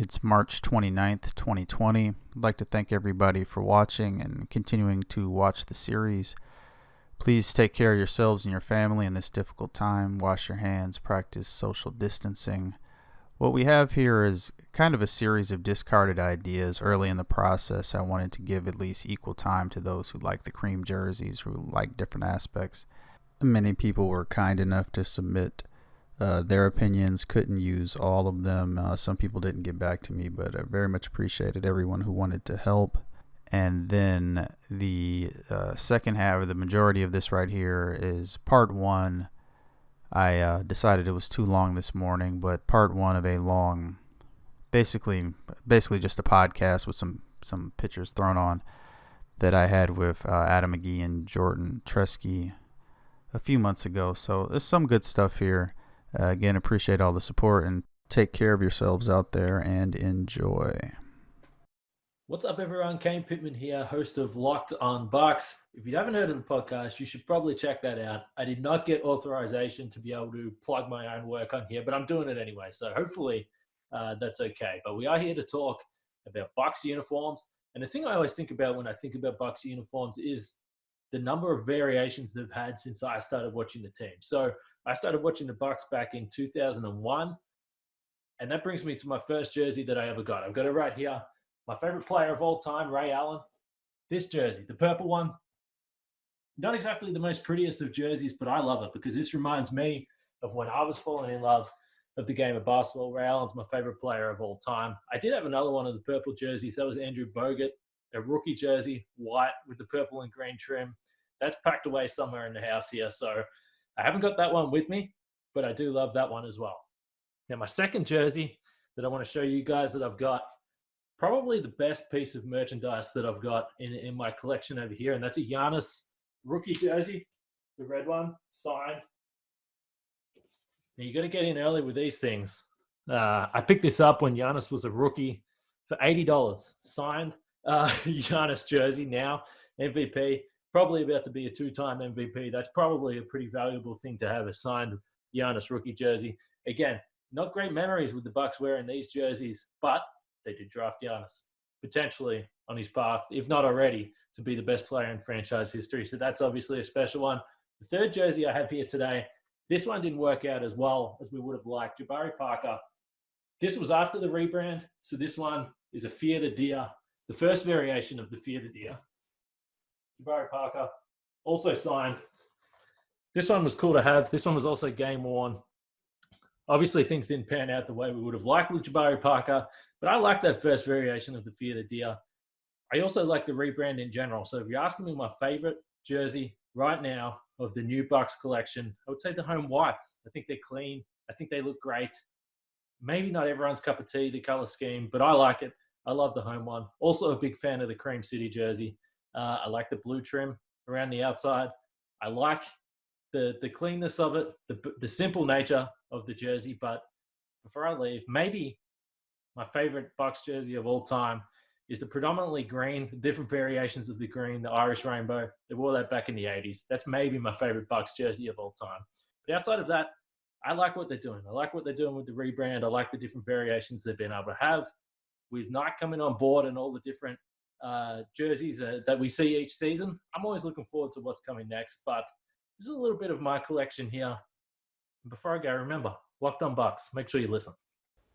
It's March 29th, 2020. I'd like to thank everybody for watching and continuing to watch the series. Please take care of yourselves and your family in this difficult time. Wash your hands, practice social distancing. What we have here is kind of a series of discarded ideas. Early in the process, I wanted to give at least equal time to those who like the cream jerseys, who like different aspects. Many people were kind enough to submit their opinions. Couldn't use all of them. Some people didn't get back to me, but I very much appreciated everyone who wanted to help. And then the second half, or the majority of this right here, is part one. I decided it was too long this morning, but part one of a long, basically just a podcast with some pictures thrown on that I had with Adam McGee and Jordan Tresky a few months ago. So there's some good stuff here. Again, appreciate all the support, and take care of yourselves out there and enjoy. What's up, everyone? Kane Pittman here, host of Locked on Bucks. If you haven't heard of the podcast, you should probably check that out. I did not get authorization to be able to plug my own work on here, but I'm doing it anyway, so hopefully that's okay. But we are here to talk about Bucks uniforms, and the thing I always think about when I think about Bucks uniforms is the number of variations they've had since I started watching the team. So I started watching the Bucks back in 2001, and that brings me to my first jersey that I ever got. I've got it right here. My favorite player of all time, Ray Allen. This jersey, the purple one, not exactly the most prettiest of jerseys, but I love it because this reminds me of when I was falling in love of the game of basketball. Ray Allen's my favorite player of all time. I did have another one of the purple jerseys. That was Andrew Bogut, a rookie jersey, white with the purple and green trim. That's packed away somewhere in the house here. So I haven't got that one with me, but I do love that one as well. Now, my second jersey that I want to show you guys that I've got, probably the best piece of merchandise that I've got in my collection over here, and that's a Giannis rookie jersey, the red one, signed. Now, you got to get in early with these things. I picked this up when Giannis was a rookie for $80, signed Giannis jersey, now MVP, probably about to be a two-time MVP. That's probably a pretty valuable thing to have, a signed Giannis rookie jersey. Again, not great memories with the Bucks wearing these jerseys, but they did draft Giannis, potentially on his path, if not already, to be the best player in franchise history. So that's obviously a special one. The third jersey I have here today, this one didn't work out as well as we would have liked. Jabari Parker. This was after the rebrand, so this one is a Fear the Deer, the first variation of the Fear the Deer. Jabari Parker, also signed. This one was cool to have. This one was also game worn. Obviously, things didn't pan out the way we would have liked with Jabari Parker, but I like that first variation of the Fear the Deer. I also like the rebrand in general. So if you're asking me my favorite jersey right now of the new Bucks collection, I would say the home whites. I think they're clean. I think they look great. Maybe not everyone's cup of tea, the color scheme, but I like it. I love the home one. Also a big fan of the Cream City jersey. I like the blue trim around the outside. I like the cleanness of it, the simple nature of the jersey. But before I leave, maybe my favorite Bucks jersey of all time is the predominantly green, different variations of the green, the Irish rainbow. They wore that back in the 80s. That's maybe my favorite Bucks jersey of all time. But outside of that, I like what they're doing. I like what they're doing with the rebrand. I like the different variations they've been able to have. With Nike coming on board and all the different jerseys that we see each season, I'm always looking forward to what's coming next. But this is a little bit of my collection here. Before I go, remember, Locked on Bucks. Make sure you listen.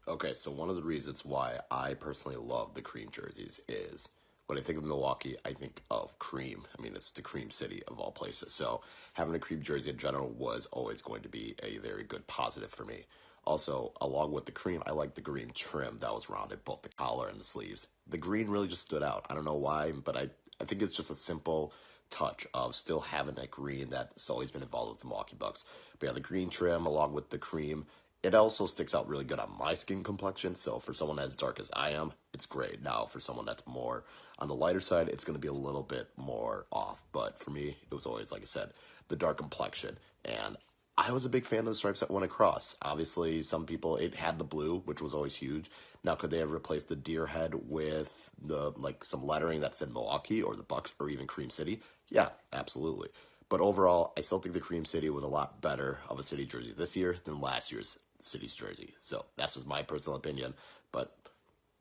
Okay, so one of the reasons why I personally love the cream jerseys is when I think of Milwaukee, I think of cream. I mean, it's the cream city of all places. So having a cream jersey in general was always going to be a very good positive for me. Also, along with the cream, I like the green trim that was around it, both the collar and the sleeves. The green really just stood out. I don't know why, but I think it's just a simple touch of still having that green that's always been involved with the Milwaukee Bucks. But yeah, the green trim along with the cream, it also sticks out really good on my skin complexion. So for someone as dark as I am, it's great. Now for someone that's more on the lighter side, it's going to be a little bit more off. But for me, it was always, like I said, the dark complexion. And I was a big fan of the stripes that went across. Obviously, some people, it had the blue, which was always huge. Now, could they have replaced the deer head with the some lettering that said Milwaukee or the Bucks or even Cream City? Yeah, absolutely. But overall, I still think the Cream City was a lot better of a city jersey this year than last year's city's jersey. So that's just my personal opinion. But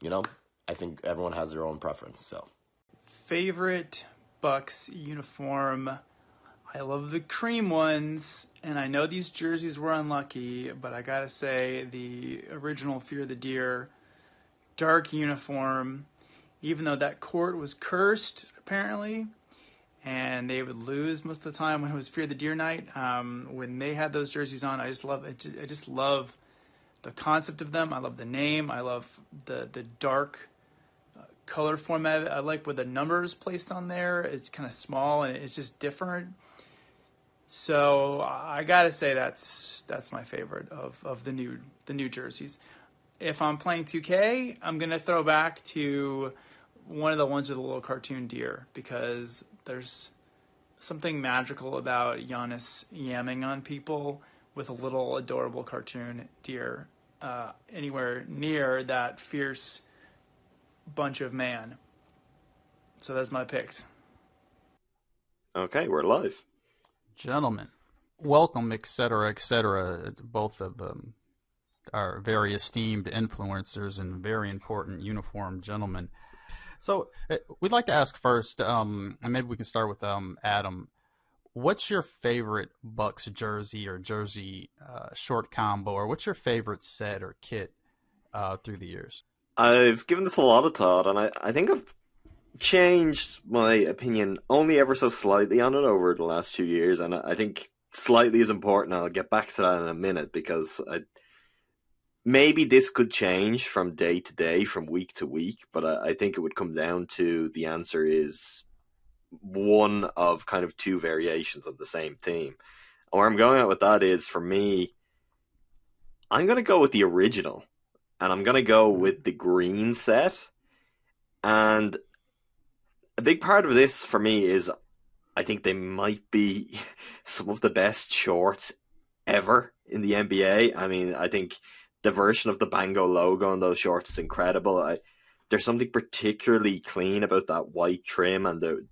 you know, I think everyone has their own preference. So Favorite Bucks uniform. I love the cream ones, and I know these jerseys were unlucky, but I gotta say the original Fear the Deer dark uniform, even though that court was cursed apparently, and they would lose most of the time when it was Fear the Deer night. When they had those jerseys on, I just love it. I just love the concept of them. I love the name. I love the dark color format. I like where the numbers placed on there. It's kind of small and it's just different. So I gotta say that's my favorite of the new jerseys. If I'm playing 2K, I'm gonna throw back to one of the ones with a little cartoon deer because there's something magical about Giannis yamming on people with a little adorable cartoon deer anywhere near that fierce bunch of man. So that's my picks. Okay, we're live. Gentlemen, welcome, etc., etc. Both of them are very esteemed influencers and very important uniform gentlemen. So we'd like to ask first, and maybe we can start with Adam. What's your favorite Bucks jersey or jersey short combo, or what's your favorite set or kit through the years? I've given this a lot of thought, and I think I've changed my opinion only ever so slightly on it over the last few years, and I think slightly is important. I'll get back to that in a minute because maybe this could change from day to day, from week to week, but I think it would come down to the answer is one of kind of two variations of the same theme. And where I'm going at with that is, for me, I'm going to go with the original, and I'm going to go with the green set. And a big part of this for me is I think they might be some of the best shorts ever in the NBA. I mean, I think the version of the Bango logo on those shorts is incredible. There's something particularly clean about that white trim and the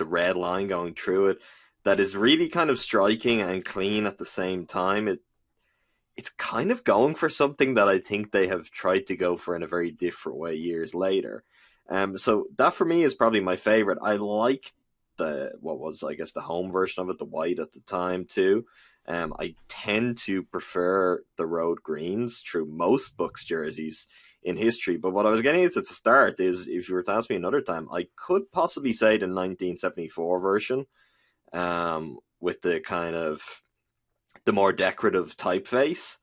red line going through it that is really kind of striking and clean at the same time. It's kind of going for something that I think they have tried to go for in a very different way years later. So that for me is probably my favorite. I like what was, I guess, the home version of it, the white at the time too. I tend to prefer the road greens through most Bucks jerseys in history. But what I was getting at the start is, if you were to ask me another time, I could possibly say the 1974 version, with the kind of the more decorative typeface,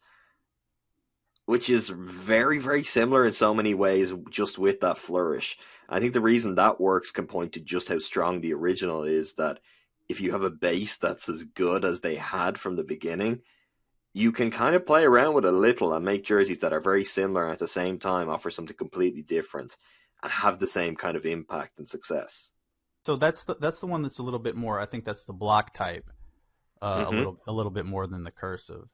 which is very, very similar in so many ways, just with that flourish. I think the reason that works can point to just how strong the original is, that if you have a base that's as good as they had from the beginning, you can kind of play around with it a little and make jerseys that are very similar and at the same time offer something completely different and have the same kind of impact and success. So that's the one that's a little bit more. I think that's the block type, a little bit more than the cursive.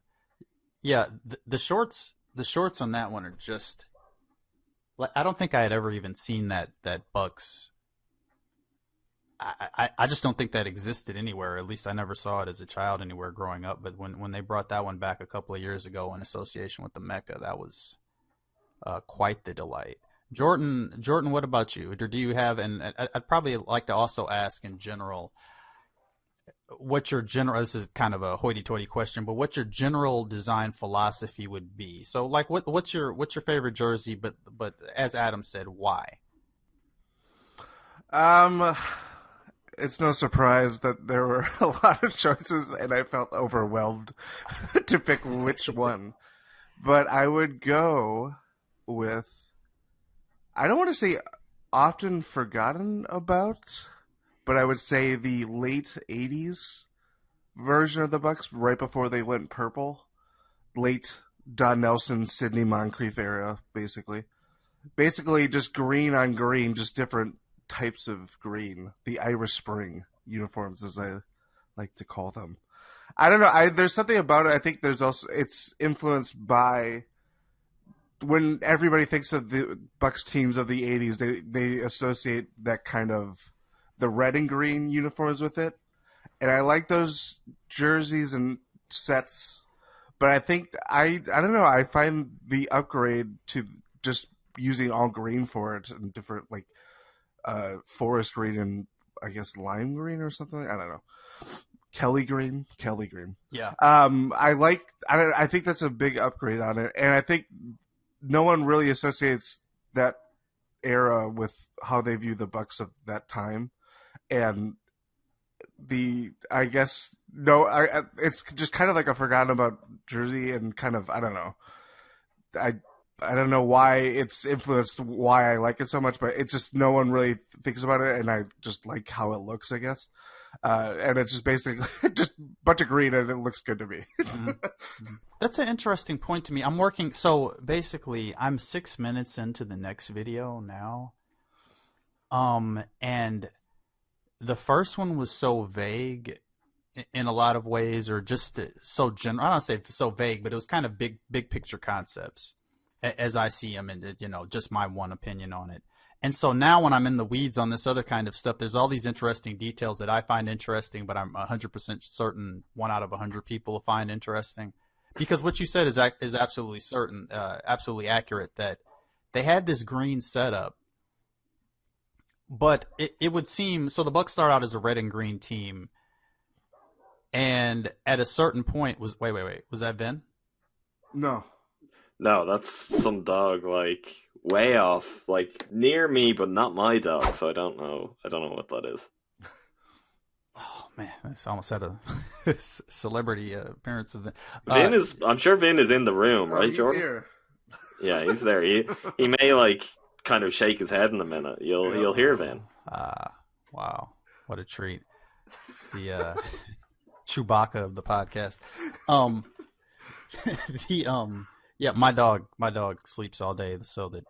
Yeah, the shorts on that one are just. I don't think I had ever even seen that Bucks. I just don't think that existed anywhere. At least I never saw it as a child anywhere growing up. But when they brought that one back a couple of years ago in association with the Mecca, that was quite the delight. Jordan, what about you? Or do you have? And I'd probably like to also ask in general, what's your general? This is kind of a hoity-toity question, but what your general design philosophy would be? So, like, what's your favorite jersey? But as Adam said, why? It's no surprise that there were a lot of choices, and I felt overwhelmed to pick which one. But I would go with, I don't want to say often forgotten about, but I would say the late 80s version of the Bucks, right before they went purple. Late Don Nelson, Sidney Moncrief era, basically. Basically just green on green, just different types of green. The Irish Spring uniforms, as I like to call them. I don't know. There's something about it. I think there's also, it's influenced by, when everybody thinks of the Bucks teams of the 80s, they associate that kind of the red and green uniforms with it. And I like those jerseys and sets, but I think I don't know, I find the upgrade to just using all green for it and different like forest green and I guess lime green or something. I don't know. Kelly green. Yeah. I think that's a big upgrade on it, and I think no one really associates that era with how they view the Bucks of that time, and I guess no, it's just kind of like a forgotten about jersey, and kind of I don't know. I don't know why it's influenced why I like it so much, but it's just no one really thinks about it, and I just like how it looks, I guess. And it's just basically just a bunch of green, and it looks good to me. That's an interesting point to me. I'm working, so basically I'm 6 minutes into the next video now. And the first one was so vague in a lot of ways, or just so general. I don't say so vague, but it was kind of big picture concepts as I see them, and just my one opinion on it. And so now when I'm in the weeds on this other kind of stuff, there's all these interesting details that I find interesting, but I'm 100% certain 1 out of 100 people will find interesting. Because what you said is absolutely certain, absolutely accurate, that they had this green setup, but it would seem, so the Bucks start out as a red and green team, and at a certain point wait, was that Ben? No, that's some dog like way off, like near me, but not my dog. So I don't know what that is. Oh man, that's almost had a celebrity appearance of it. I'm sure Vin is in the room, right, Jordan? Here. Yeah, he's there. He may like kind of shake his head in a minute. You'll hear Vin. Wow, what a treat! The Chewbacca of the podcast. Yeah, my dog sleeps all day so that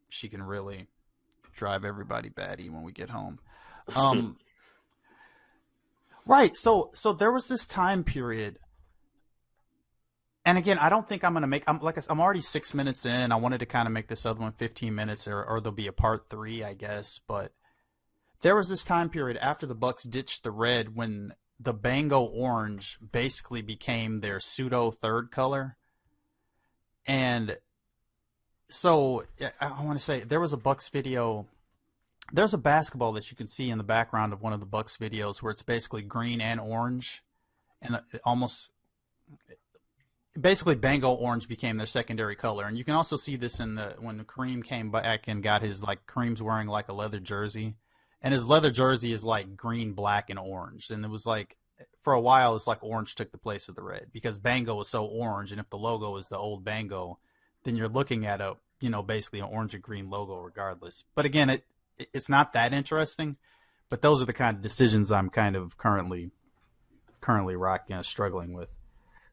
she can really drive everybody batty when we get home. Right. So there was this time period, and again, I don't think I'm gonna make. I'm already 6 minutes in. I wanted to kind of make this other one 15 minutes, or there'll be a part 3, I guess. But there was this time period after the Bucks ditched the red when the Bango orange basically became their pseudo third color. And so I want to say there was a Bucks video. There's a basketball that you can see in the background of one of the Bucks videos where it's basically green and orange, and basically Bango orange became their secondary color. And you can also see this when Kareem came back and got his, like, Kareem's wearing like a leather jersey, and his leather jersey is like green, black, and orange. And it was like, for a while, it's like orange took the place of the red because Bango was so orange, and if the logo is the old Bango, then you're looking at basically an orange and green logo regardless. But again, it's not that interesting, but those are the kind of decisions I'm kind of currently struggling with.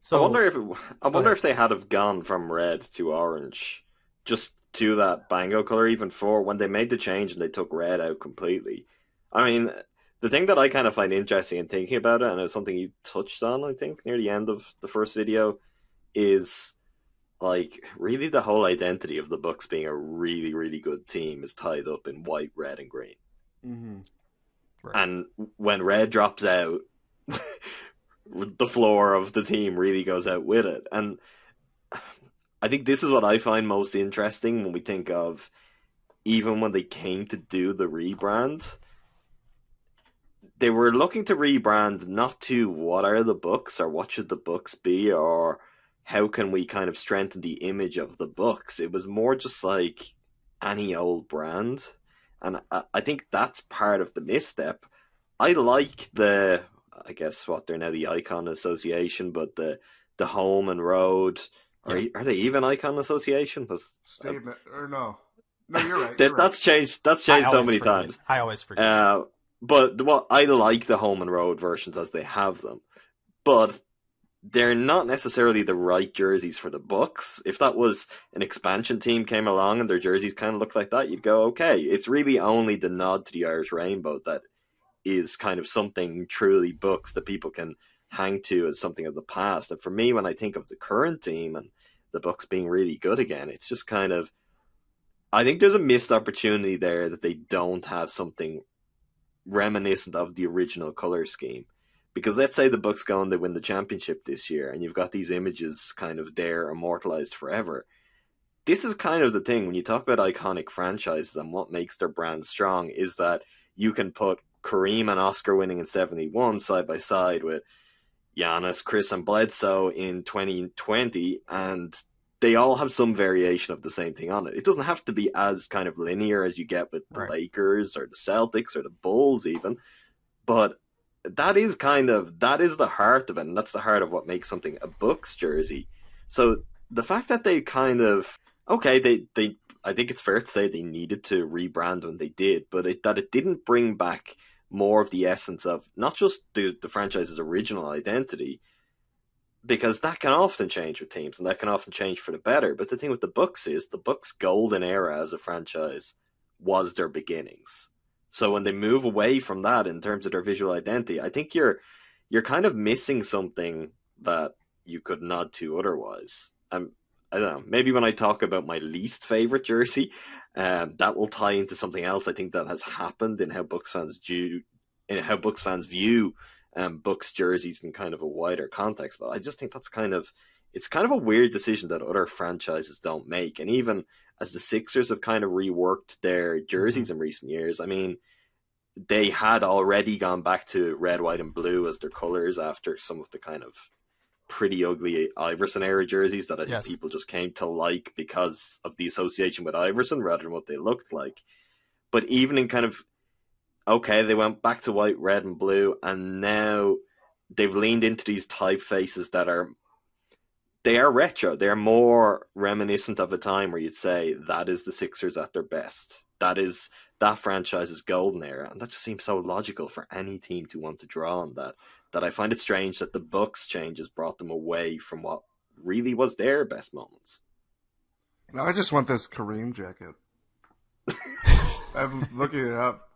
So I wonder if they had have gone from red to orange, just to that Bango color, even for when they made the change and they took red out completely. I mean, the thing that I kind of find interesting in thinking about it, and it's something you touched on, I think, near the end of the first video, is like really the whole identity of the Bucks being a really, really good team is tied up in white, red, and green. Mm-hmm. Right. And when red drops out, the floor of the team really goes out with it. And I think this is what I find most interesting when we think of even when they came to do the rebrand. They were looking to rebrand not to what are the Bucks or what should the Bucks be or how can we kind of strengthen the image of the Bucks. It was more just like any old brand. And I think that's part of the misstep. I like I guess what they're now the Icon Association, but the home and road, are they even Icon Association? Statement or no, you're right. That's changed. That's changed so many times. I always forget. But I like the home and road versions as they have them, but they're not necessarily the right jerseys for the Bucks. If that was an expansion team came along and their jerseys kind of looked like that, you'd go, okay. It's really only the nod to the Irish Rainbow that is kind of something truly Bucks that people can hang to as something of the past. And for me, when I think of the current team and the Bucks being really good again, it's just kind of, I think there's a missed opportunity there that they don't have something reminiscent of the original color scheme. Because let's say the Bucks go and they win the championship this year, and you've got these images kind of there immortalized forever. this is kind of the thing when you talk about iconic franchises and what makes their brand strong is that you can put Kareem and Oscar winning in 71 side by side with Giannis, Chris, and Bledsoe in 2020, and they all have some variation of the same thing on it. It doesn't have to be as kind of linear as you get with the Lakers or the Celtics or the Bulls even, but that is the heart of it, and that's the heart of what makes something a Bucks jersey. So the fact that they kind of they I think it's fair to say they needed to rebrand when they did, but that it didn't bring back more of the essence of not just the franchise's original identity, because that can often change with teams and that can often change for the better. But the thing with the Bucks is the Bucks' golden era as a franchise was their beginnings. So when they move away from that in terms of their visual identity, I think you're kind of missing something that you could nod to otherwise. I don't know. Maybe when I talk about my least favorite jersey, that will tie into something else I think that has happened in how Bucks fans view Bucks jerseys in kind of a wider context. But I just think it's kind of a weird decision that other franchises don't make. And even as the Sixers have kind of reworked their jerseys in recent years, I mean, they had already gone back to red, white, and blue as their colors after some of the kind of pretty ugly Iverson era jerseys that I think people just came to like because of the association with Iverson rather than what they looked like. But even in kind of, they went back to white, red, and blue, and now they've leaned into these typefaces that are retro. They're more reminiscent of a time where you'd say that is the Sixers at their best. That is that franchise's golden era, and that just seems so logical for any team to want to draw on that I find it strange that the Bucks changes brought them away from what really was their best moments. No, I just want this Kareem jacket. I'm looking it up.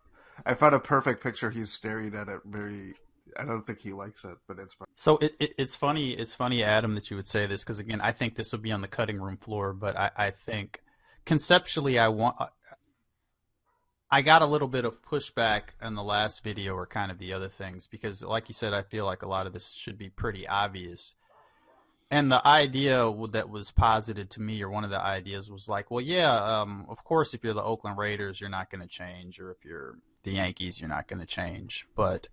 I found a perfect picture. He's staring at it I don't think he likes it, but it's fun. So it's funny. It's funny, Adam, that you would say this, because again, I think this would be on the cutting room floor. But I think conceptually, I got a little bit of pushback in the last video or kind of the other things, because like you said, I feel like a lot of this should be pretty obvious. And the idea that was posited to me, or one of the ideas, was like, well, yeah, of course, if you're the Oakland Raiders, you're not going to change, or if you're the Yankees, you're not going to change. But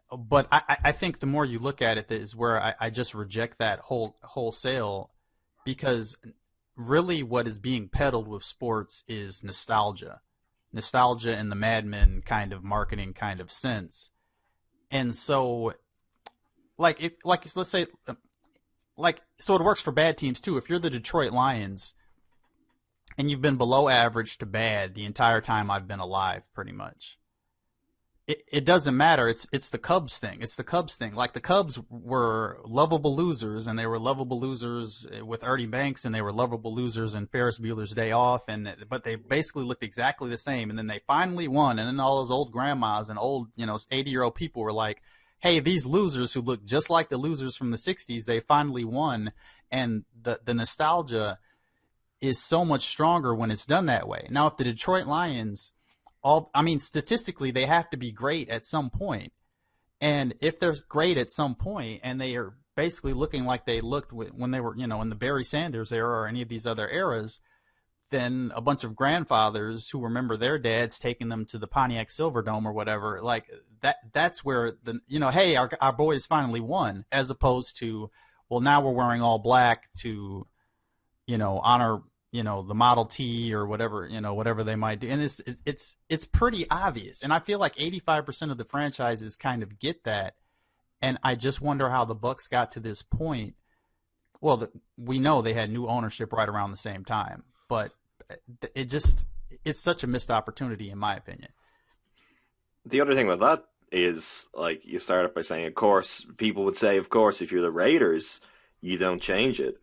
I think the more you look at it is where I just reject that wholesale, because really what is being peddled with sports is nostalgia in the Mad Men kind of marketing kind of sense. And so let's say, so it works for bad teams too. If you're the Detroit Lions and you've been below average to bad the entire time I've been alive, pretty much, it doesn't matter. It's the Cubs thing. It's the Cubs thing. Like, the Cubs were lovable losers, and they were lovable losers with Ernie Banks, and they were lovable losers in Ferris Bueller's Day Off, but they basically looked exactly the same. And then they finally won, and then all those old grandmas and old 80-year-old people were like, hey, these losers who look just like the losers from the 60s, they finally won. And the nostalgia is so much stronger when it's done that way. Now, if the Detroit Lions, statistically, they have to be great at some point. And if they're great at some point and they are basically looking like they looked when they were, in the Barry Sanders era or any of these other eras, then a bunch of grandfathers who remember their dads taking them to the Pontiac Silverdome or whatever, like that's where hey, our boys finally won, as opposed to, well, now we're wearing all black to, honor, the Model T or whatever, whatever they might do. And it's pretty obvious. And I feel like 85% of the franchises kind of get that. And I just wonder how the Bucks got to this point. Well, we know they had new ownership right around the same time, but it's such a missed opportunity, in my opinion. The other thing with that is, like, you started by saying, of course, people would say, of course, if you're the Raiders, you don't change it.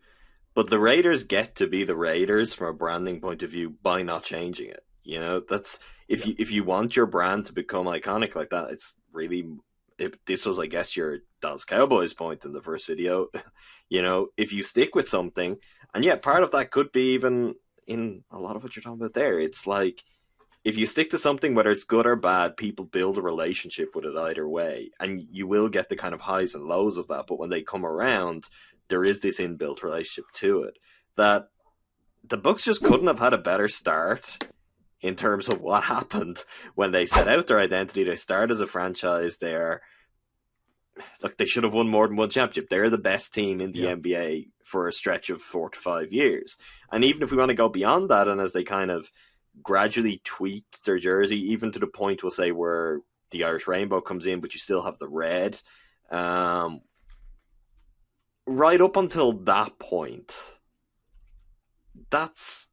But the Raiders get to be the Raiders from a branding point of view by not changing it. That's if you want your brand to become iconic like that, it's really, this was, I guess, your Dallas Cowboys point in the first video. If you stick with something, and yeah, part of that could be even in a lot of what you're talking about there. It's like, if you stick to something, whether it's good or bad, people build a relationship with it either way, and you will get the kind of highs and lows of that. But when they come around, there is this inbuilt relationship to it that the Bucks just couldn't have had a better start in terms of what happened when they set out their identity. They started as a franchise. They should have won more than one championship. They're the best team in the NBA for a stretch of 4 to 5 years. And even if we want to go beyond that, and as they kind of gradually tweaked their jersey, even to the point, we'll say, where the Irish rainbow comes in, but you still have the red. Right up until that point, that's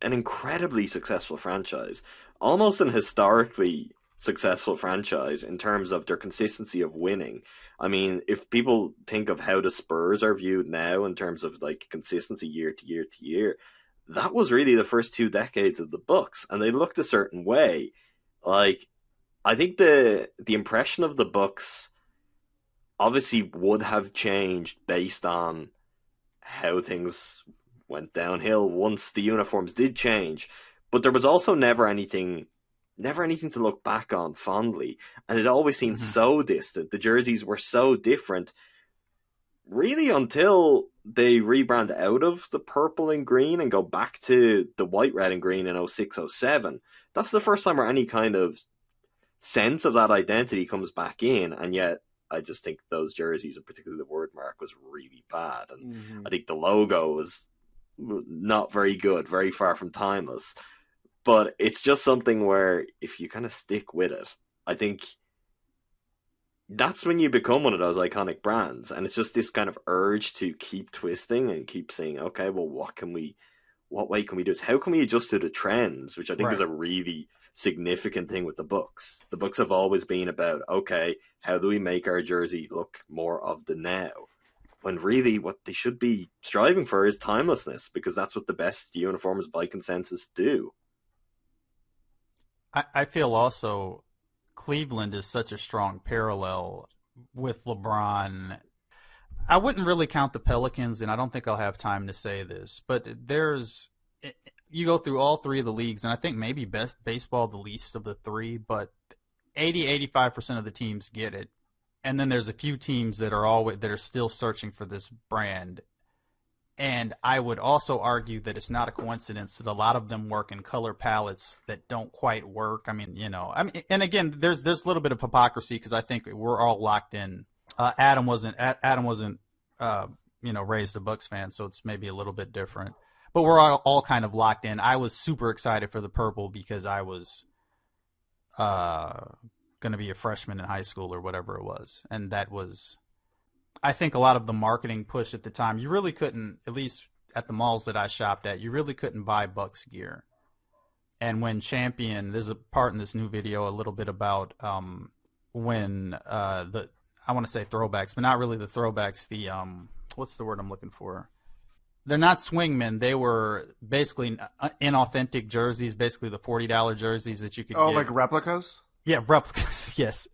an incredibly successful franchise. Almost an historically successful franchise in terms of their consistency of winning. I mean, if people think of how the Spurs are viewed now in terms of like consistency year to year to year, that was really the first 2 decades of the Bucks, and they looked a certain way. Like, I think the impression of the Bucks obviously would have changed based on how things went downhill once the uniforms did change, but there was also never anything to look back on fondly, and it always seemed so distant. The jerseys were so different, really, until they rebrand out of the purple and green and go back to the white, red, and green in 06, 07. That's the first time where any kind of sense of that identity comes back in, and yet I just think those jerseys, and particularly the word mark, was really bad. And I think the logo was not very good, very far from timeless. But it's just something where if you kind of stick with it, I think that's when you become one of those iconic brands. And it's just this kind of urge to keep twisting and keep saying, okay, well, what way can we do this? How can we adjust to the trends? Which I think is a really significant thing with the Bucks. The Bucks have always been about, okay, how do we make our jersey look more of the now? When really what they should be striving for is timelessness, because that's what the best uniforms by consensus do. I feel also Cleveland is such a strong parallel with LeBron. I wouldn't really count the Pelicans, and I don't think I'll have time to say this, but you go through all 3 of the leagues, and I think maybe baseball the least of the 3, but 85% of the teams get it. And then there's a few teams that are still searching for this brand. And I would also argue that it's not a coincidence that a lot of them work in color palettes that don't quite work. I mean, and again, there's a little bit of hypocrisy because I think we're all locked in. Adam wasn't raised a Bucks fan, so it's maybe a little bit different. But we're all kind of locked in. I was super excited for the purple because I was going to be a freshman in high school or whatever it was, and that was. I think a lot of the marketing push at the time, you really couldn't, at least at the malls that I shopped at, you really couldn't buy Bucks gear. And when Champion, there's a part in this new video a little bit about when I want to say throwbacks, but not really the throwbacks, the, what's the word I'm looking for? They're not swingmen. They were basically inauthentic jerseys, basically the $40 jerseys that you could get. Oh, like replicas? Yeah, replicas, yes.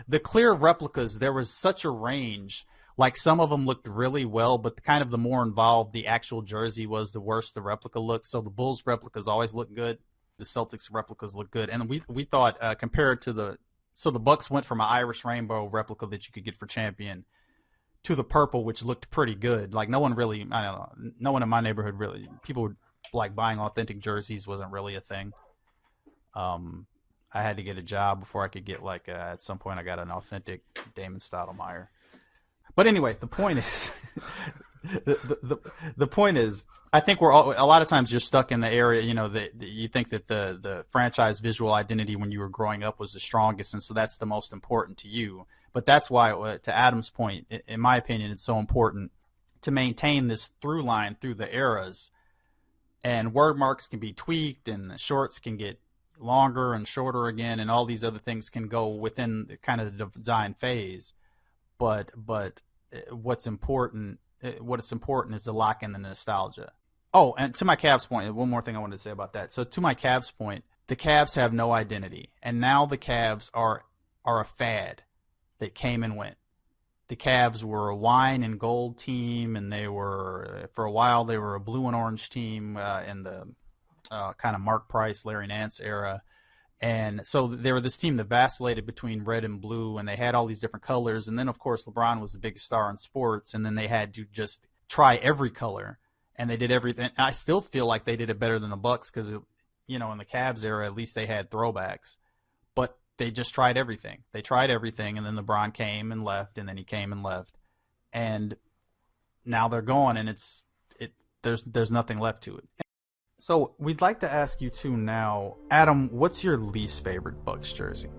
The clear replicas, there was such a range. Like, some of them looked really well, but kind of the more involved the actual jersey was, the worse the replica looked. So the Bulls replicas always look good. The Celtics replicas look good. And we thought, compared to the Bucks went from an Irish rainbow replica that you could get for Champion to the purple, which looked pretty good. Like, no one in my neighborhood really, people were, like, buying authentic jerseys wasn't really a thing. I had to get a job before I could get, like, at some point I got an authentic Damon Stoudemire. But anyway, the point is, the point is, I think a lot of times you're stuck in the area, that you think that the franchise visual identity when you were growing up was the strongest, and so that's the most important to you. But that's why, to Adam's point, in my opinion, it's so important to maintain this through line through the eras. And word marks can be tweaked, and shorts can get longer and shorter again, and all these other things can go within kind of the design phase. But what's important is to lock in the nostalgia. Oh, and to my Cavs point, one more thing I wanted to say about that. So to my Cavs point, the Cavs have no identity, and now the Cavs are a fad that came and went. The Cavs were a wine and gold team, and for a while they were a blue and orange team in the kind of Mark Price, Larry Nance era. And so they were this team that vacillated between red and blue, and they had all these different colors. And then, of course, LeBron was the biggest star in sports, and then they had to just try every color. and they did everything. I still feel like they did it better than the Bucks because, in the Cavs era, at least they had throwbacks. But they just tried everything. They tried everything, and then LeBron came and left, and then he came and left. And now they're gone, and there's nothing left to it. So we'd like to ask you two now, Adam, what's your least favorite Bucks jersey?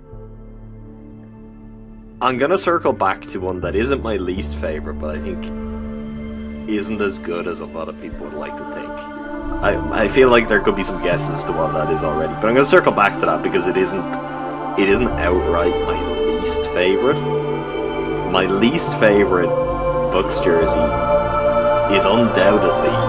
I'm gonna circle back to one that isn't my least favorite, but I think isn't as good as a lot of people would like to think. I feel like there could be some guesses to what that is already, but I'm gonna circle back to that because it isn't outright my least favorite. My least favorite Bucks jersey is undoubtedly